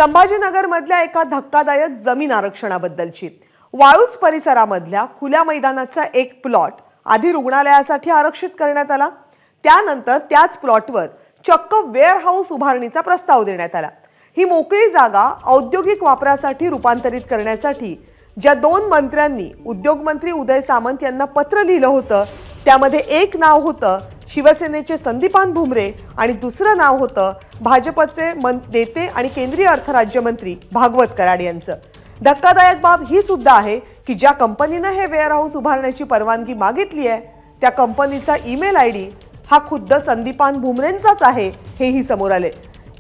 संभाजीनगरमधल्या एका धक्कादायक जमीन आरक्षणाबद्दलची। वाळूज परिसरामधल्या खुल्या मैदानाचा एक प्लॉट आधी रुग्णालयासाठी आरक्षित करण्यात आला, त्यानंतर त्याच प्लॉटवर चक्क वेअरहाऊस उभारणीचा प्रस्ताव देण्यात आला। ही मोकळी जागा औद्योगिक वापरासाठी रूपांतरित करण्यासाठी ज्या दोन मंत्र्यांनी उद्योग मंत्री उदय सामंत यांना पत्र लिहिलं होतं, त्यामध्ये एक नाव होतं शिवसेनेचे संदीपान भुमरे आणि दुसरं नाव होतं भाजपचे नेते आणि केंद्रीय अर्थ राज्यमंत्री भागवत कराड यांचं। धक्कादायक बाब ही सुद्धा आहे की ज्या कंपनीने हे वेअरहाऊस उभारण्याची परवानगी मागितली आहे त्या कंपनीचा ईमेल आयडी हा खुद्द संदीपान भुमरेंचाच आहे, हेही समोर आले।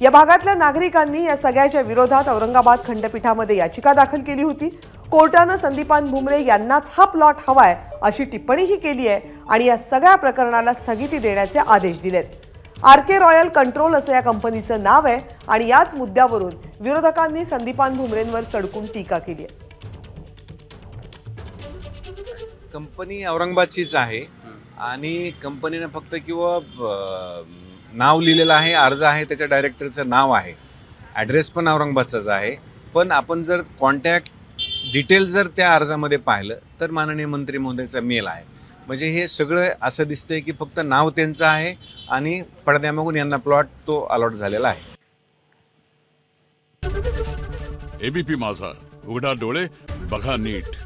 या भागातल्या नागरिकांनी या सगळ्याच्या विरोधात औरंगाबाद खंडपीठामध्ये याचिका दाखल केली होती। कोर्टाने संदीपान भुमरे यांनाच हा प्लॉट हवाय अशी टिप्पणीही केली आहे आणि या सगळ्या प्रकरणाला स्थगिती देण्याचे आदेश दिलेत। आरके रॉयल कंट्रोल असं या कंपनीचं नाव आहे आणि याच मुद्द्यावरून विरोधकांनी संदीपान भुमरेंवर सडकून टीका केली आहे। कंपनी औरंगाबादचीच आहे आणि कंपनीने फक्त किंवा नाव लिहिलेलं आहे, अर्ज आहे, त्याच्या डायरेक्टरचं नाव आहे, ॲड्रेस पण औरंगाबादचाच आहे। पण आपण जर कॉन्टॅक्ट डिटेल जर त्या अर्जामध्ये पाहिलं तर माननीय मंत्री महोदयाचा मेल आहे। म्हणजे हे सगळं असं दिसतंय की फक्त नाव त्यांचं आहे आणि पडद्यामागून यांना प्लॉट तो अलॉट झालेला आहे। एबीपी माझा, उघडा डोळे बघा नीट।